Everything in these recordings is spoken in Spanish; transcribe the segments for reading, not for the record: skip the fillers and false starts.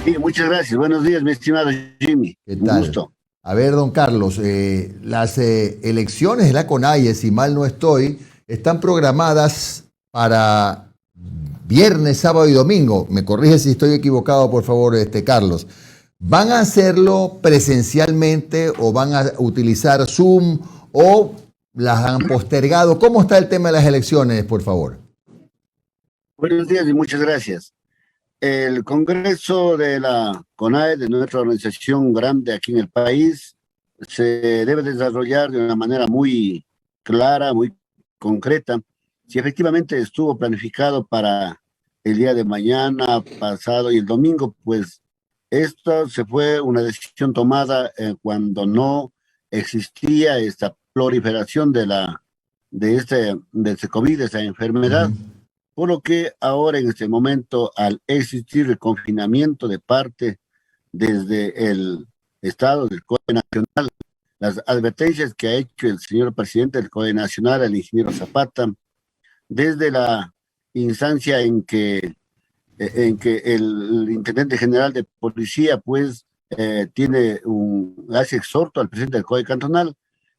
Sí, muchas gracias. Buenos días, mi estimado Jimmy. ¿Qué Un tal? gusto. A ver, don Carlos, las elecciones de la CONAIE, si mal no estoy, están programadas para viernes, sábado y domingo. Me corrige si estoy equivocado, por favor, Carlos. ¿Van a hacerlo presencialmente o van a utilizar Zoom o las han postergado? ¿Cómo está el tema de las elecciones, por favor? Buenos días y muchas gracias. El Congreso de la CONAE, de nuestra organización grande aquí en el país, se debe desarrollar de una manera muy clara, muy concreta. Si efectivamente estuvo planificado para el día de mañana, pasado y el domingo, pues esto se fue una decisión tomada cuando no existía esta proliferación de este COVID, de esta enfermedad. Ujú. Por lo que ahora en este momento, al existir el confinamiento de parte desde el Estado del COE Nacional, las advertencias que ha hecho el señor presidente del COE Nacional, el ingeniero Zapata, desde la instancia en que el intendente general de policía, pues, hace exhorto al presidente del COE cantonal.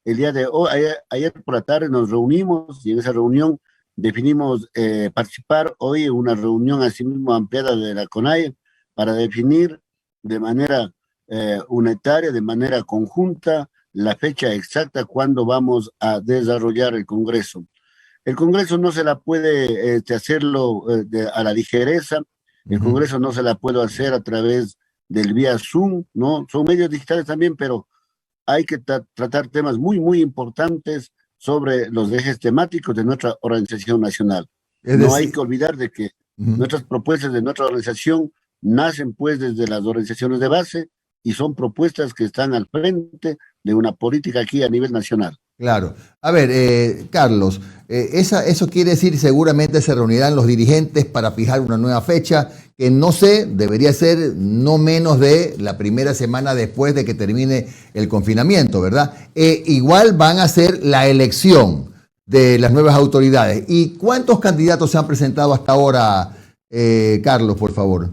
El día de hoy, ayer por la tarde nos reunimos y en esa reunión definimos participar hoy en una reunión asimismo ampliada de la CONAIE para definir de manera unitaria, de manera conjunta, la fecha exacta cuando vamos a desarrollar el Congreso. El Congreso no se la puede hacerlo a la ligereza, el Ujú. Congreso no se la puede hacer a través del vía Zoom, ¿no? Son medios digitales también, pero hay que tratar temas muy, muy importantes sobre los ejes temáticos de nuestra organización nacional. Es No hay decir, que olvidar de que ujú. nuestras propuestas de nuestra organización nacen pues desde las organizaciones de base y son propuestas que están al frente de una política aquí a nivel nacional. Claro. A ver, Carlos, eso quiere decir seguramente se reunirán los dirigentes para fijar una nueva fecha que no sé, debería ser no menos de la primera semana después de que termine el confinamiento, ¿verdad? Igual van a hacer la elección de las nuevas autoridades. ¿Y cuántos candidatos se han presentado hasta ahora, Carlos, por favor?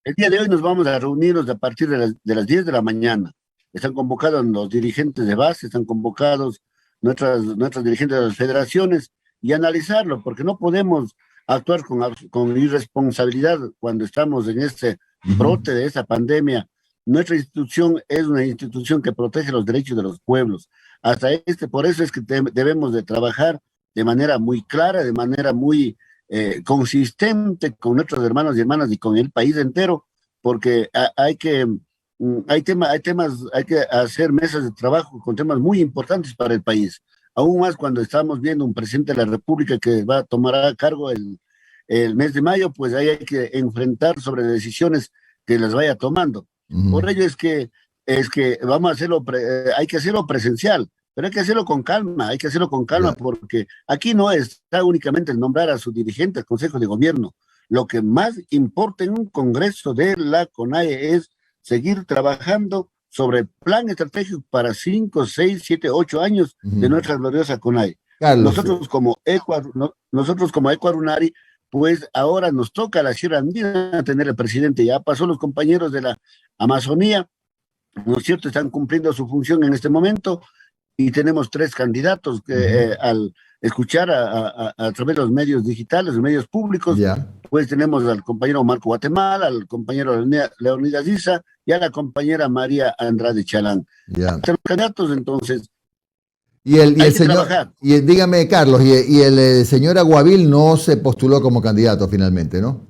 El día de hoy nos vamos a reunirnos a partir de las 10 de la mañana. Están convocados los dirigentes de base, están convocados nuestros dirigentes de las federaciones y analizarlo, porque no podemos actuar con irresponsabilidad cuando estamos en este Ujú. brote de esta pandemia. Nuestra institución es una institución que protege los derechos de los pueblos. Por eso es que debemos de trabajar de manera muy clara, de manera muy consistente con nuestros hermanos y hermanas y con el país entero, porque hay que hacer mesas de trabajo con temas muy importantes para el país. Aún más cuando estamos viendo un presidente de la República que va a tomar a cargo el mes de mayo, pues ahí hay que enfrentar sobre decisiones que las vaya tomando. Ujú. Por ello es que vamos a hacerlo, hay que hacerlo presencial, pero hay que hacerlo con calma, hay que hacerlo con calma Ya. porque aquí no está únicamente el nombrar a sus dirigentes al Consejo de Gobierno. Lo que más importa en un Congreso de la CONAIE es seguir trabajando sobre el plan estratégico para 5, 6, 7, 8 años de Ujú. nuestra gloriosa CONAIE. Carlos, Nosotros como Ecuador, pues ahora nos toca a la Sierra Andina tener el presidente. Ya pasó los compañeros de la Amazonía, ¿no es cierto? Están cumpliendo su función en este momento y tenemos tres candidatos que ujú, al escuchar a través de los medios digitales, los medios públicos, ya, pues tenemos al compañero Marco Guatemala, al compañero Leonidas Issa y a la compañera María Andrade Chalán. ya. Los candidatos, entonces, Y hay el que señor, trabajar. dígame, Carlos, y el señor Aguavil no se postuló como candidato finalmente, ¿no?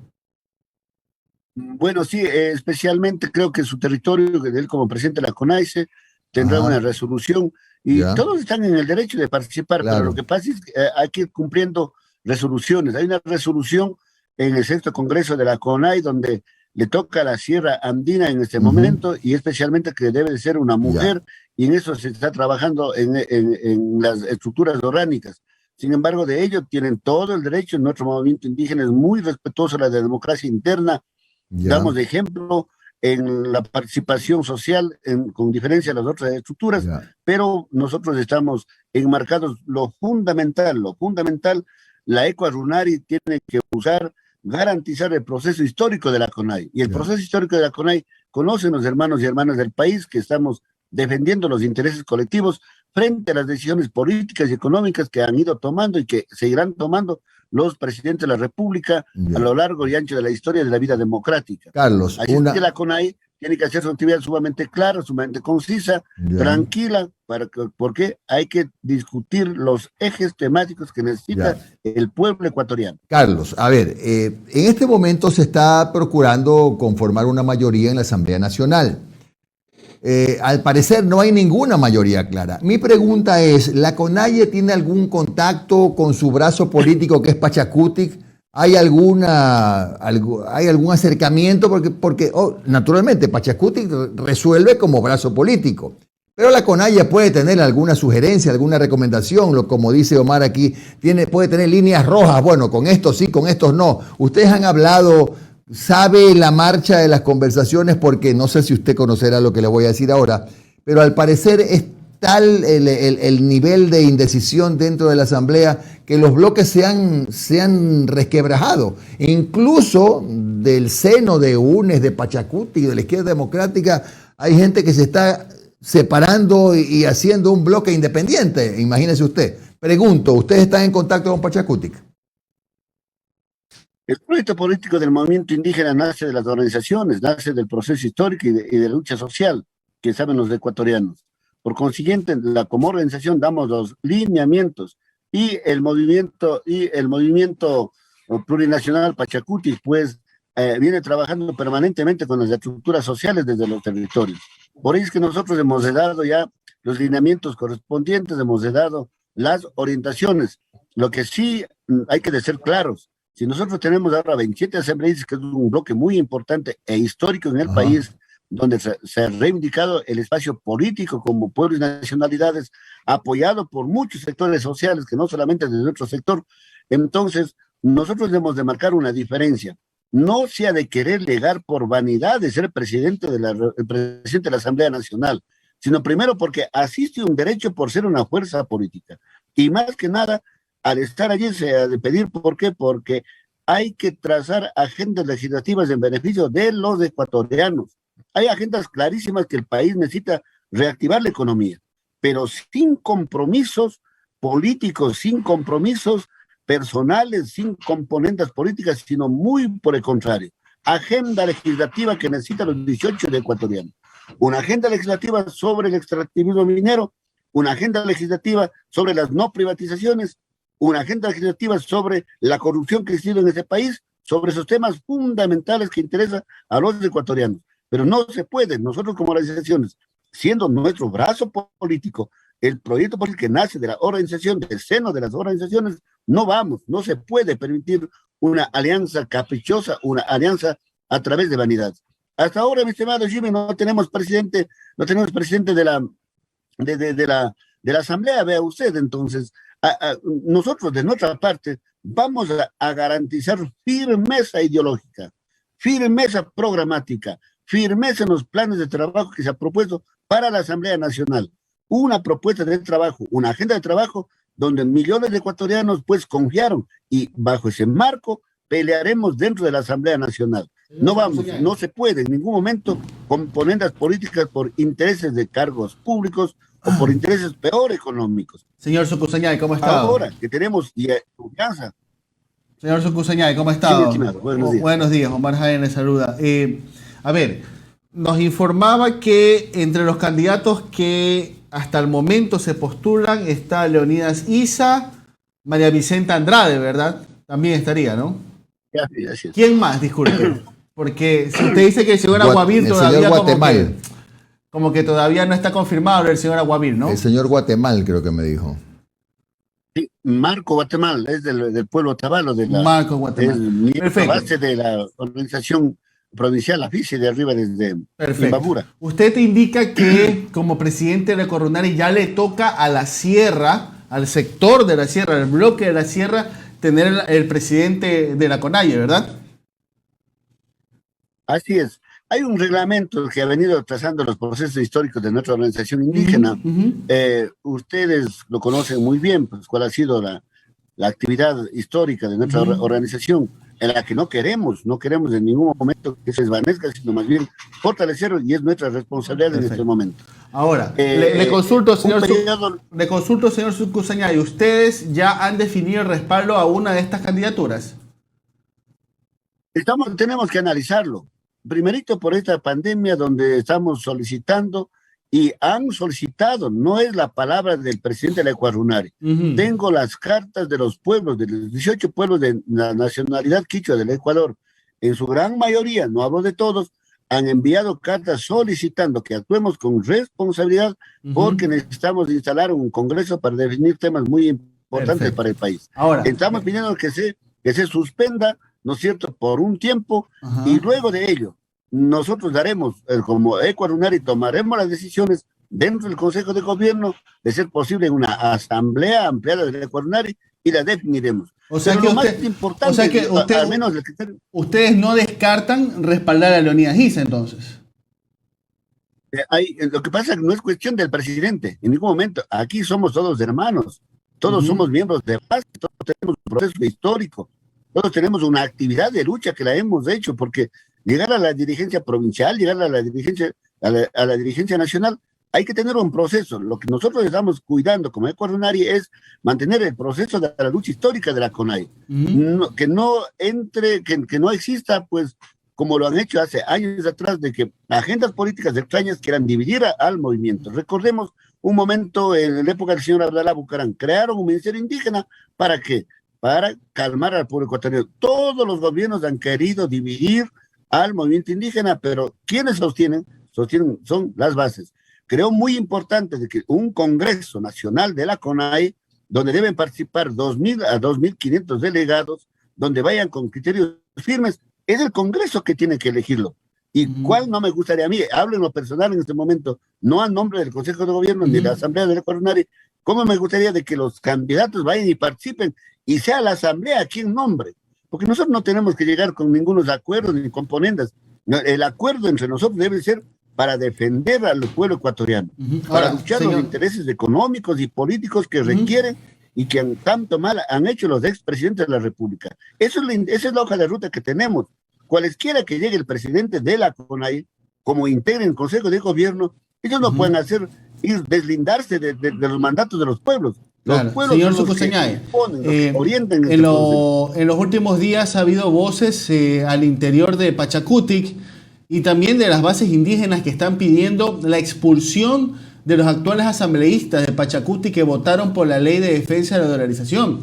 Bueno, sí, especialmente creo que su territorio, que él como presidente de la CONAICE, tendrá una Ajá, resolución y ya, todos están en el derecho de participar, pero lo claro. que pasa es que hay que ir cumpliendo resoluciones. Hay una resolución en el sexto congreso de la CONAI donde le toca a la Sierra Andina en este Ujú, momento y especialmente que debe de ser una ya. mujer y en eso se está trabajando en las estructuras orgánicas. Sin embargo, de ello tienen todo el derecho. Nuestro movimiento indígena es muy respetuoso de la democracia interna, Ya, damos de ejemplo en la participación social, con diferencia a las otras estructuras, ya. pero nosotros estamos enmarcados lo fundamental, la Ecuador tiene que usar garantizar el proceso histórico de la CONAI. Y el proceso histórico de la CONAI conocen los hermanos y hermanas del país que estamos defendiendo los intereses colectivos frente a las decisiones políticas y económicas que han ido tomando y que seguirán tomando los presidentes de la República a lo largo y ancho de la historia de la vida democrática. Carlos, así es que la CONAI tiene que hacer su actividad sumamente clara, sumamente concisa, tranquila, porque hay que discutir los ejes temáticos que necesita el pueblo ecuatoriano. Carlos, a ver, en este momento se está procurando conformar una mayoría en la Asamblea Nacional. Al parecer no hay ninguna mayoría clara. Mi pregunta es, ¿la CONAIE tiene algún contacto con su brazo político que es Pachacutic? ¿Hay algún acercamiento? Porque naturalmente Pachacutic resuelve como brazo político, pero la CONAIE puede tener alguna sugerencia, alguna recomendación, como dice Omar aquí, puede tener líneas rojas, bueno, con estos sí, con estos no. Ustedes han hablado, ¿sabe la marcha de las conversaciones? Porque no sé si usted conocerá lo que le voy a decir ahora, pero al parecer es tal el nivel de indecisión dentro de la Asamblea que los bloques se han resquebrajado. Incluso del seno de UNES, de Pachacuti y de la Izquierda Democrática, hay gente que se está separando y haciendo un bloque independiente. Imagínese usted. Pregunto, ¿ustedes están en contacto con Pachacuti? El proyecto político del movimiento indígena nace de las organizaciones, nace del proceso histórico y de lucha social que saben los ecuatorianos. Por consiguiente, como organización damos los lineamientos y el movimiento plurinacional Pachacuti, pues, viene trabajando permanentemente con las estructuras sociales desde los territorios. Por eso es que nosotros hemos dado ya los lineamientos correspondientes, hemos dado las orientaciones. Lo que sí hay que ser claros, si nosotros tenemos ahora 27 asambleístas, que es un bloque muy importante e histórico en el país, donde se ha reivindicado el espacio político como pueblos y nacionalidades, apoyado por muchos sectores sociales, que no solamente de nuestro sector, entonces nosotros debemos de marcar una diferencia. No se ha de querer llegar por vanidad de ser presidente de la Asamblea Nacional, sino primero porque asiste un derecho por ser una fuerza política. Y más que nada, al estar allí se ha de pedir, ¿por qué? Porque hay que trazar agendas legislativas en beneficio de los ecuatorianos. Hay agendas clarísimas que el país necesita reactivar la economía, pero sin compromisos políticos, sin compromisos personales, sin componentes políticas, sino muy por el contrario. Agenda legislativa que necesitan los 18 de ecuatorianos. Una agenda legislativa sobre el extractivismo minero, una agenda legislativa sobre las no privatizaciones, una agenda legislativa sobre la corrupción que ha existido en ese país, sobre esos temas fundamentales que interesan a los ecuatorianos. Pero no se puede, nosotros como organizaciones, siendo nuestro brazo político, el proyecto político que nace de la organización, del seno de las organizaciones, no se puede permitir una alianza caprichosa, una alianza a través de vanidad. Hasta ahora, mi estimado Jimmy, no tenemos presidente de la Asamblea, vea usted. Entonces, nosotros de nuestra parte vamos a garantizar firmeza ideológica, firmeza programática, firmeza en los planes de trabajo que se ha propuesto para la Asamblea Nacional. Una propuesta de trabajo, una agenda de trabajo donde millones de ecuatorianos pues confiaron, y bajo ese marco pelearemos dentro de la Asamblea Nacional. No se puede en ningún momento componendas políticas por intereses de cargos públicos o por intereses peor económicos. Señor Sucuseñay, ¿cómo está? Ahora que tenemos confianza. Señor Sucuseñay, ¿cómo está? Sí, buenos días, Omar Jaén le saluda. A ver, nos informaba que entre los candidatos que hasta el momento se postulan está Leonidas Issa, María Vicenta Andrade, ¿verdad? También estaría, ¿no? Así es. ¿Quién más? Disculpe. Porque si usted dice que el señor Aguavir todavía como que todavía no está confirmado el señor Aguavir, ¿no? El señor Guatemal creo que me dijo. Sí, Marco Guatemal, es del pueblo otavalo, Marco Guatemal. Es base de la organización provincial, la FICI de arriba desde Imbabura. Usted te indica que como presidente de Corunari ya le toca a la sierra, al sector de la sierra, al bloque de la sierra, tener el presidente de la CONAIE, ¿verdad? Así es. Hay un reglamento que ha venido trazando los procesos históricos de nuestra organización indígena. Ustedes lo conocen muy bien, pues cuál ha sido la actividad histórica de nuestra organización. en la que no queremos en ningún momento que se desvanezca, sino más bien fortalecerlo, y es nuestra responsabilidad. Perfecto. En este momento. Ahora, le consulto, señor Sucuseñay, ¿ustedes ya han definido el respaldo a una de estas candidaturas? Tenemos que analizarlo. Primerito por esta pandemia, donde estamos solicitando y han solicitado, no es la palabra del presidente de la Ecuadunari. Tengo las cartas de los pueblos, de los 18 pueblos de la nacionalidad quichua del Ecuador. En su gran mayoría, no hablo de todos, han enviado cartas solicitando que actuemos con responsabilidad, porque necesitamos instalar un congreso para definir temas muy importantes. Perfecto. Para el país. Ahora, estamos pidiendo que se suspenda, ¿no es cierto?, por un tiempo, y luego de ello nosotros daremos, como Ecuadunari, tomaremos las decisiones dentro del Consejo de Gobierno, de ser posible una asamblea ampliada del Ecuadunari, y la definiremos. O sea, que más importante, o sea que al menos ustedes no descartan respaldar a Leonidas Issa, entonces. Lo que pasa es que no es cuestión del presidente, en ningún momento. Aquí somos todos hermanos, todos somos miembros de base, todos tenemos un proceso histórico, todos tenemos una actividad de lucha que la hemos hecho, porque llegar a la dirigencia provincial, llegar a la dirigencia nacional, hay que tener un proceso. Lo que nosotros estamos cuidando como Ecuadunari es mantener el proceso de la lucha histórica de la CONAIE. Que no entre, que no exista, pues, como lo han hecho hace años atrás, de que agendas políticas extrañas quieran dividir al movimiento. Recordemos un momento en la época del señor Abdalá Bucaram, crearon un ministerio indígena, ¿para qué? Para calmar al pueblo ecuatoriano. Todos los gobiernos han querido dividir al movimiento indígena, pero ¿quiénes sostienen? Son las bases. Creo muy importante de que un Congreso Nacional de la CONAIE, donde deben participar 2.000 a 2.500 delegados, donde vayan con criterios firmes, es el Congreso que tiene que elegirlo. ¿Y cuál no me gustaría a mí? Hablo en lo personal en este momento, no a nombre del Consejo de Gobierno ni de la Asamblea del Ecuadunari. ¿Cómo me gustaría de que los candidatos vayan y participen y sea la Asamblea quien nombre? Porque nosotros no tenemos que llegar con ningunos acuerdos ni componendas. El acuerdo entre nosotros debe ser para defender al pueblo ecuatoriano, para luchar los intereses económicos y políticos que requieren y que tanto mal han hecho los expresidentes de la República. Esa es la hoja de ruta que tenemos. Cualesquiera que llegue el presidente de la CONAIE, como integre el Consejo de Gobierno, ellos no pueden deslindarse de los mandatos de los pueblos. Los pueblos señor Sucuseñay, orientan en los últimos días ha habido voces al interior de Pachacutic y también de las bases indígenas que están pidiendo la expulsión de los actuales asambleístas de Pachacutic que votaron por la ley de defensa de la dolarización,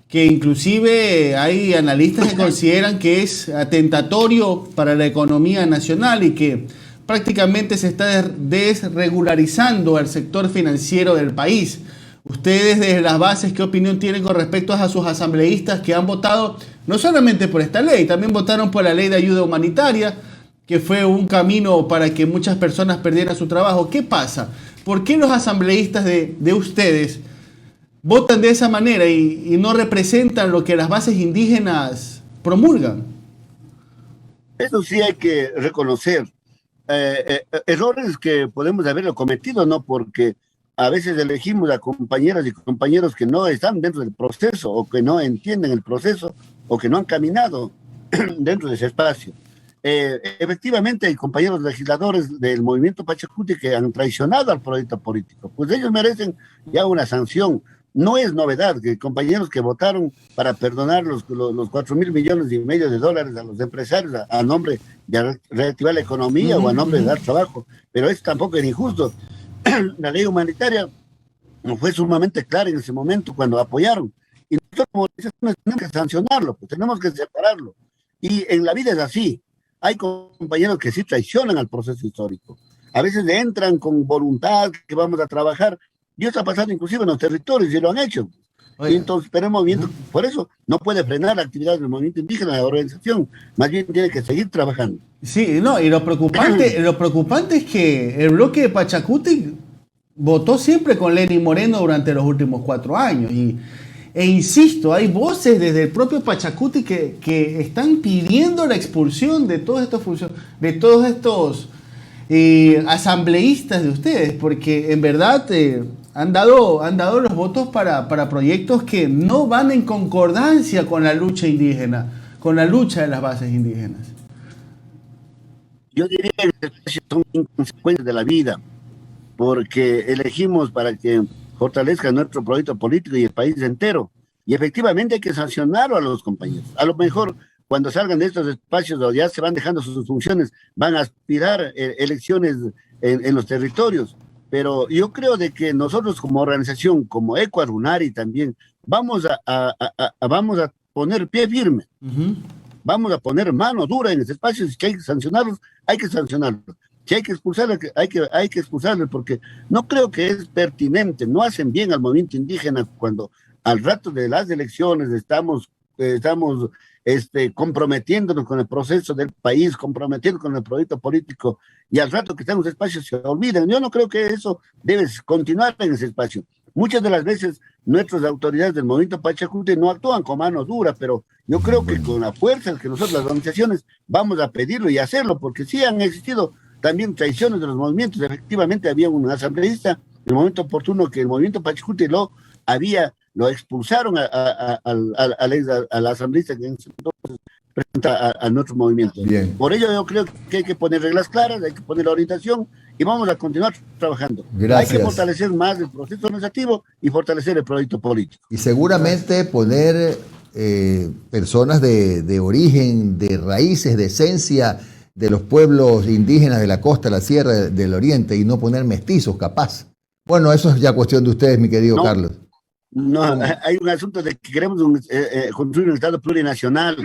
que inclusive hay analistas que consideran que es atentatorio para la economía nacional y que prácticamente se está desregularizando el sector financiero del país. Ustedes desde las bases, ¿qué opinión tienen con respecto a sus asambleístas que han votado no solamente por esta ley, también votaron por la ley de ayuda humanitaria, que fue un camino para que muchas personas perdieran su trabajo? ¿Qué pasa? ¿Por qué los asambleístas de ustedes votan de esa manera y no representan lo que las bases indígenas promulgan? Eso sí hay que reconocer. Errores que podemos haberlo cometido, ¿no? Porque a veces elegimos a compañeras y compañeros que no están dentro del proceso, o que no entienden el proceso, o que no han caminado dentro de ese espacio. Efectivamente hay compañeros legisladores del movimiento Pachacutic que han traicionado al proyecto político, pues ellos merecen ya una sanción. No es novedad que compañeros que votaron para perdonar los 4.500 millones de dólares a los empresarios a nombre de reactivar la economía o a nombre de dar trabajo, pero eso tampoco era injusto. La ley humanitaria no fue sumamente clara en ese momento cuando apoyaron, y nosotros como organizaciones tenemos que sancionarlo, pues tenemos que separarlo. Y en la vida es así. Hay compañeros que sí traicionan al proceso histórico. A veces entran con voluntad que vamos a trabajar. Y eso ha pasado inclusive en los territorios y lo han hecho. Y entonces, pero el movimiento, por eso, no puede frenar la actividad del movimiento indígena de la organización. Más bien tiene que seguir trabajando. Sí, no, y lo preocupante es que el bloque de Pachacutic votó siempre con Lenín Moreno durante los últimos 4 años. E insisto, hay voces desde el propio Pachacutic que están pidiendo la expulsión de todos estos asambleístas de ustedes, porque en verdad han dado los votos para proyectos que no van en concordancia con la lucha indígena, con la lucha de las bases indígenas? Yo diría que los espacios son inconsecuentes de la vida, porque elegimos para que fortalezca nuestro proyecto político y el país entero. Y efectivamente hay que sancionar a los compañeros. A lo mejor cuando salgan de estos espacios donde ya se van dejando sus funciones, van a aspirar elecciones en los territorios. Pero yo creo de que nosotros como organización, como Ecuadunari también, vamos a poner pie firme. Vamos a poner mano dura en ese espacio. Si hay que sancionarlos, hay que sancionarlos. Si hay que expulsarlos, hay que expulsarlos, porque no creo que es pertinente, no hacen bien al movimiento indígena cuando al rato de las elecciones estamos comprometiéndonos con el proceso del país, comprometiendo con el proyecto político, y al rato que están en los espacios se olvidan. Yo no creo que eso debe continuar en ese espacio. Muchas de las veces nuestras autoridades del movimiento Pachacuti no actúan con mano dura, pero yo creo que con la fuerza que nosotros las organizaciones vamos a pedirlo y hacerlo, porque sí han existido también traiciones de los movimientos. Efectivamente había un asambleísta en el momento oportuno que el movimiento Pachacuti lo expulsaron al asambleísta que entonces presenta a nuestro movimiento. Bien. Por ello yo creo que hay que poner reglas claras, hay que poner la orientación y vamos a continuar trabajando. Gracias. Hay que fortalecer más el proceso organizativo y fortalecer el proyecto político. Y seguramente poner personas de origen, de raíces, de esencia de los pueblos indígenas de la costa, la sierra del oriente, y no poner mestizos, capaz. Bueno, eso es ya cuestión de ustedes, mi querido Carlos. No, hay un asunto de que queremos construir un Estado plurinacional.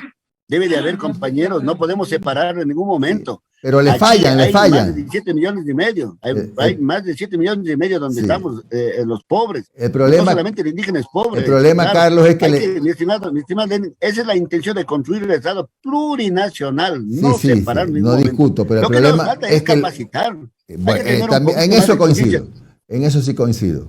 Debe de haber compañeros, no podemos separarlo en ningún momento. Pero le fallan. Hay más de 17 millones y medio. Hay más de 7 millones y medio donde estamos los pobres. El problema, no solamente el indígena es pobre. El problema, claro, Carlos, es que... Mi estimado Lenin, esa es la intención de construir el Estado plurinacional, no separar en ningún momento. No discuto, pero el problema que nos falta es capacitar. Bueno, también, en eso coincido. En eso sí coincido.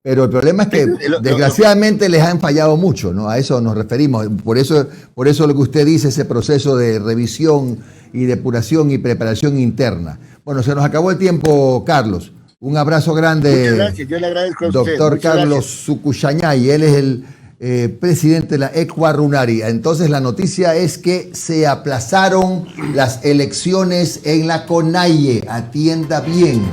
Pero el problema es que desgraciadamente les han fallado mucho, ¿no? A eso nos referimos. Por eso lo que usted dice, ese proceso de revisión y depuración y preparación interna. Bueno, se nos acabó el tiempo, Carlos. Un abrazo grande. Muchas gracias, yo le agradezco a usted. Doctor Carlos Sucuchañay, él es el presidente de la Ecuadunari. Entonces la noticia es que se aplazaron las elecciones en la CONAIE. Atienda bien.